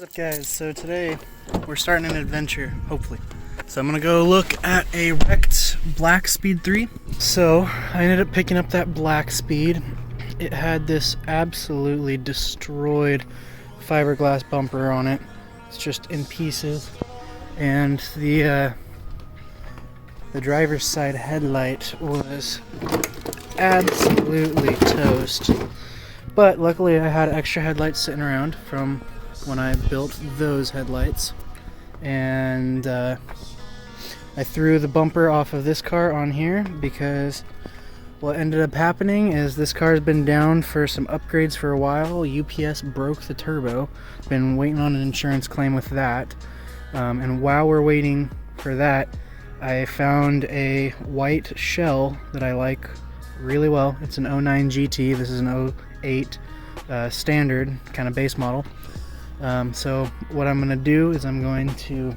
What's up guys, so today we're starting an adventure, hopefully. So I'm gonna go look at a wrecked Mazdaspeed 3. So I ended up picking up that Mazdaspeed. It had this absolutely destroyed fiberglass bumper on it. It's just in pieces. And the driver's side headlight was absolutely toast. But luckily I had extra headlights sitting around from when I built those headlights, and I threw the bumper off of this car on here because what ended up happening is this car has been down for some upgrades for a while. UPS broke the turbo. Been waiting on an insurance claim with that, and while we're waiting for that, I found a white shell that I like really well. It's an 09 GT. This is an 08 standard kind of base model. So what I'm going to do is I'm going to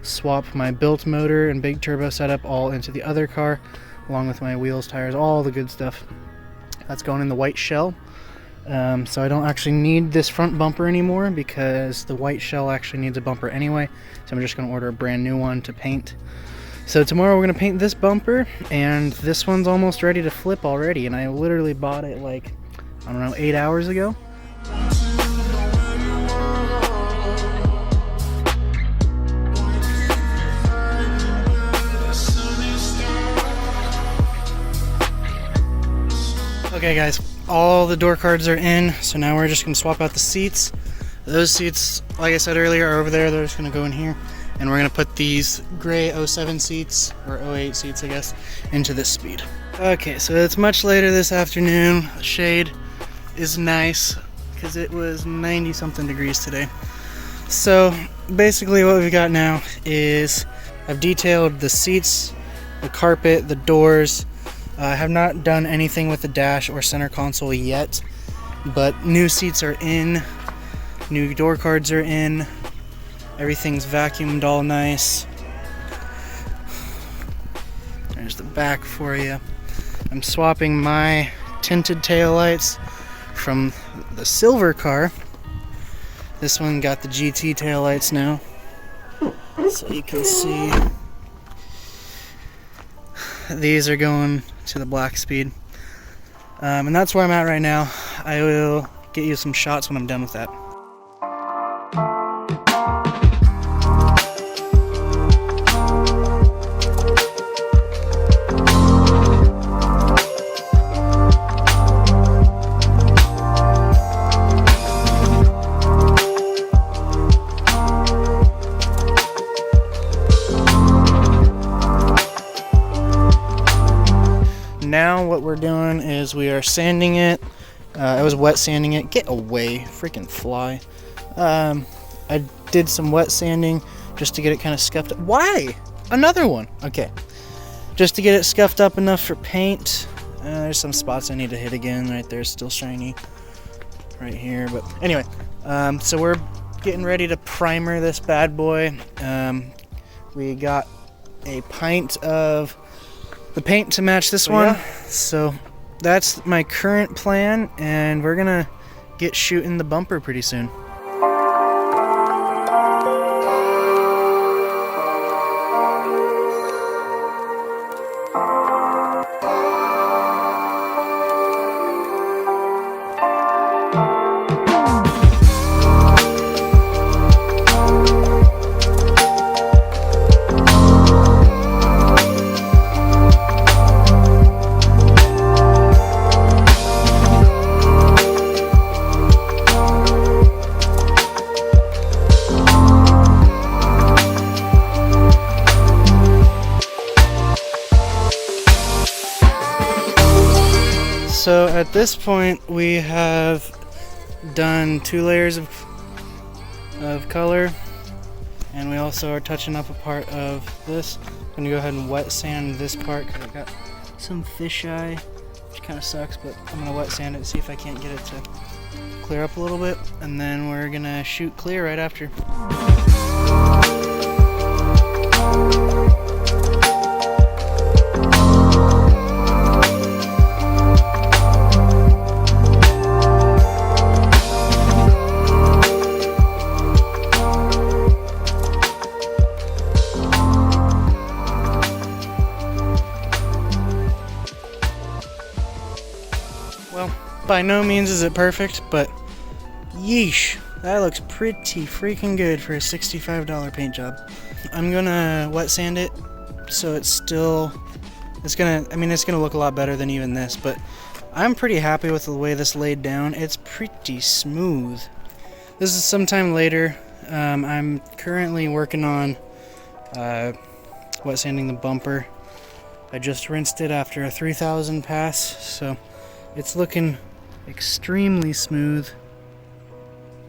swap my built motor and big turbo setup all into the other car, along with my wheels, tires, all the good stuff. That's going in the white shell. So I don't actually need this front bumper anymore because the white shell actually needs a bumper anyway. So I'm just going to order a brand new one to paint. So tomorrow we're going to paint this bumper, and this one's almost ready to flip already, and I literally bought it like, I don't know, 8 hours ago. Okay guys, all the door cards are in, so now we're just going to swap out the seats. Those seats, like I said earlier, are over there. They're just going to go in here, and we're going to put these gray 07 seats, or 08 seats I guess, into this Speed. Okay, so it's much later this afternoon. The shade is nice because it was 90 something degrees today. So basically what we've got now is I've detailed the seats, the carpet, the doors. I have not done anything with the dash or center console yet, but new seats are in, new door cards are in, everything's vacuumed all nice. There's the back for you. I'm swapping my tinted taillights from the silver car. This one got the GT taillights now, so you can see these are going to the Mazdaspeed, and that's where I'm at right now. I will get you some shots when I'm done with that. Now what we're doing is we are sanding it. I was wet sanding it. Get away, freaking fly. I did some wet sanding just to get it kind of scuffed up. Why? Another one. Okay. Just to get it scuffed up enough for paint. There's some spots I need to hit again. Right there, still shiny. Right here. But anyway, so we're getting ready to primer this bad boy. We got a pint of the paint to match this one. Yeah. So that's my current plan, and we're gonna get shooting the bumper pretty soon. So at this point we have done 2 layers of color, and we also are touching up a part of this. I'm gonna go ahead and wet sand this part because I got some fisheye, which kind of sucks, but I'm gonna wet sand it and see if I can't get it to clear up a little bit, and then we're gonna shoot clear right after. By no means is it perfect, but yeesh, that looks pretty freaking good for a $65 paint job. I'm gonna wet sand it so it's gonna look a lot better than even this, but I'm pretty happy with the way this laid down. It's pretty smooth. This is sometime later. I'm currently working on wet sanding the bumper. I just rinsed it after a 3000 pass, so it's looking extremely smooth.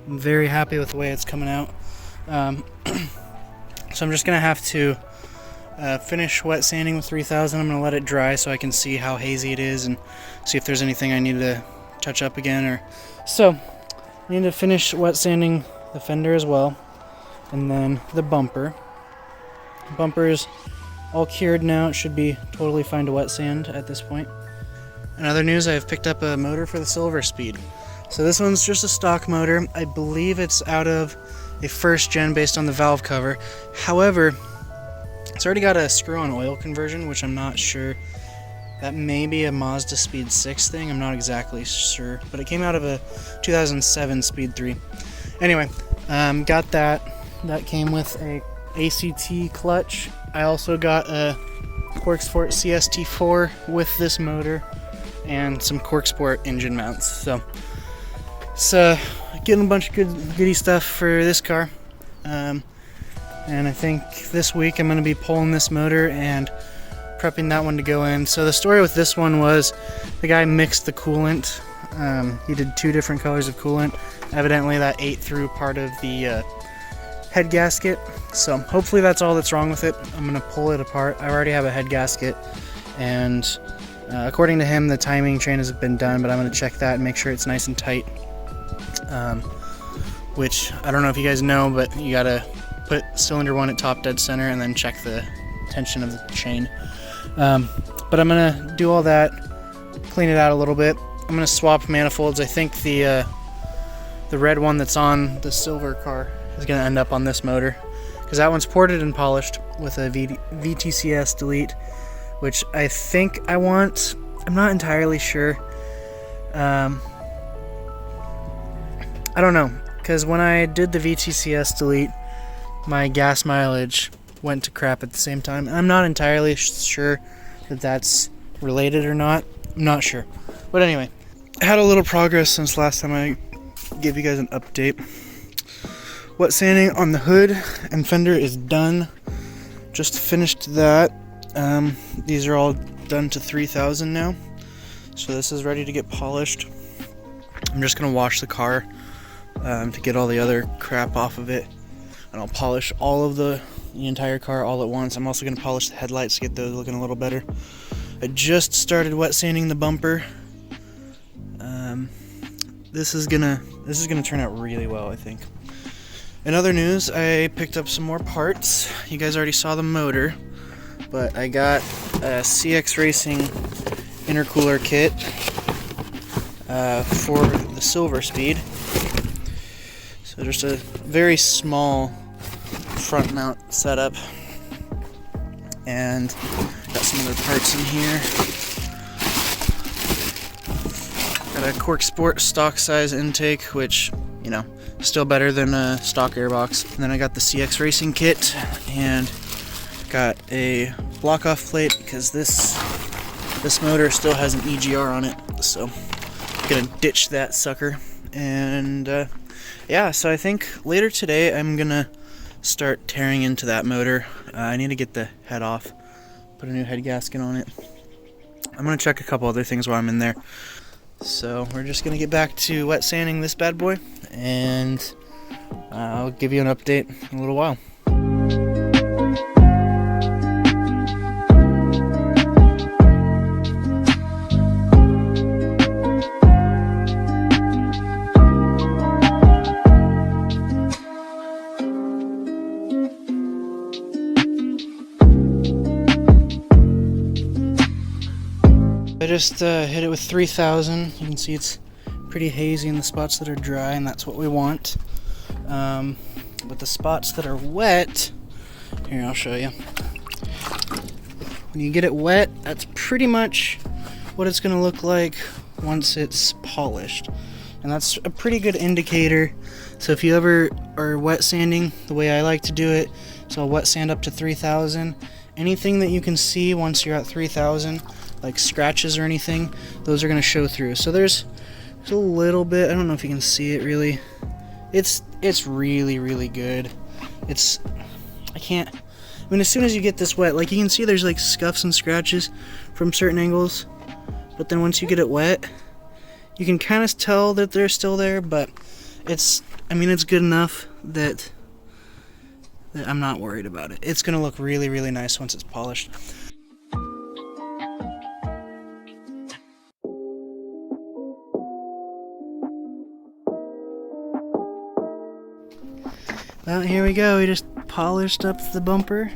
I'm very happy with the way it's coming out. So I'm just gonna have to finish wet sanding with 3000. I'm gonna let it dry so I can see how hazy it is and see if there's anything I need to touch up again. So I need to finish wet sanding the fender as well, and then the bumper. The bumper's all cured now. It should be totally fine to wet sand at this point. In other news, I've picked up a motor for the Silverspeed. So this one's just a stock motor. I believe it's out of a first gen based on the valve cover. However, it's already got a screw-on oil conversion, which I'm not sure. That may be a Mazdaspeed 6 thing. I'm not exactly sure, but it came out of a 2007 Speed 3. Anyway, got that. That came with a ACT clutch. I also got a Corksport CST4 with this motor and some Corksport engine mounts. So getting a bunch of goody stuff for this car. And I think this week I'm going to be pulling this motor and prepping that one to go in. So the story with this one was the guy mixed the coolant. He did 2 different colors of coolant. Evidently that ate through part of the head gasket. So hopefully that's all that's wrong with it. I'm going to pull it apart. I already have a head gasket, and according to him the timing chain has been done, but I'm going to check that and make sure it's nice and tight. Which I don't know if you guys know, but you gotta put cylinder 1 at top dead center and then check the tension of the chain. But I'm gonna do all that, clean it out a little bit. I'm gonna swap manifolds. I think the red one that's on the silver car is gonna end up on this motor, because that one's ported and polished with a VTCS delete, which I think I want. I'm not entirely sure. I don't know, because when I did the VTCS delete, my gas mileage went to crap at the same time. I'm not entirely sure that that's related or not. I'm not sure. But anyway, I had a little progress since last time I gave you guys an update. Wet sanding on the hood and fender is done. Just finished that. These are all done to 3000 now. So this is ready to get polished. I'm just going to wash the car to get all the other crap off of it, and I'll polish all of the entire car all at once. I'm also going to polish the headlights to get those looking a little better. I just started wet sanding the bumper. This is gonna turn out really well, I think. In other news, I picked up some more parts. You guys already saw the motor, but I got a CX Racing intercooler kit for the Silverspeed. So just a very small front mount setup, and got some other parts in here. Got a Corksport stock size intake, which, you know, still better than a stock airbox. And then I got the CX Racing kit, and got a block off plate because this motor still has an EGR on it, so I'm gonna ditch that sucker. And yeah, so I think later today I'm gonna start tearing into that motor. I need to get the head off, put a new head gasket on it. I'm gonna check a couple other things while I'm in there. So we're just gonna get back to wet sanding this bad boy, and I'll give you an update in a little while. I just hit it with 3000. You can see it's pretty hazy in the spots that are dry, and that's what we want. But the spots that are wet, here, I'll show you. When you get it wet, that's pretty much what it's going to look like once it's polished. And that's a pretty good indicator. So if you ever are wet sanding the way I like to do it, so I'll wet sand up to 3000. Anything that you can see once you're at 3000, like scratches or anything, those are going to show through. So there's a little bit, I don't know if you can see it really. It's really, really good. As soon as you get this wet, like you can see there's like scuffs and scratches from certain angles, but then once you get it wet, you can kind of tell that they're still there, but it's good enough that I'm not worried about it. It's gonna look really, really nice once it's polished. Well, here we go. We just polished up the bumper.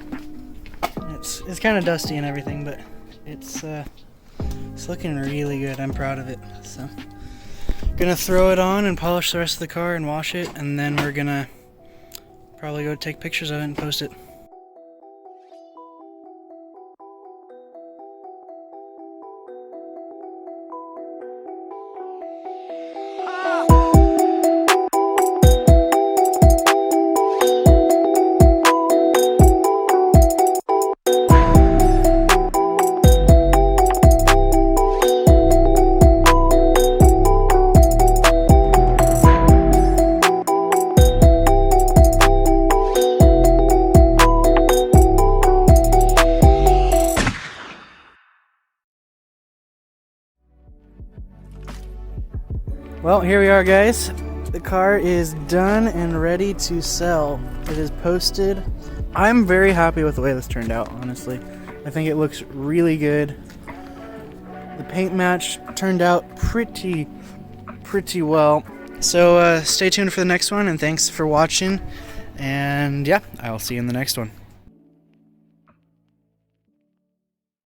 It's kind of dusty and everything, but it's looking really good. I'm proud of it. So, gonna throw it on and polish the rest of the car and wash it, and then we're gonna probably go take pictures of it and post it. Well, here we are, guys. The car is done and ready to sell. It is posted. I'm very happy with the way this turned out, honestly. I think it looks really good. The paint match turned out pretty well. So stay tuned for the next one, and thanks for watching. And yeah, I'll see you in the next one.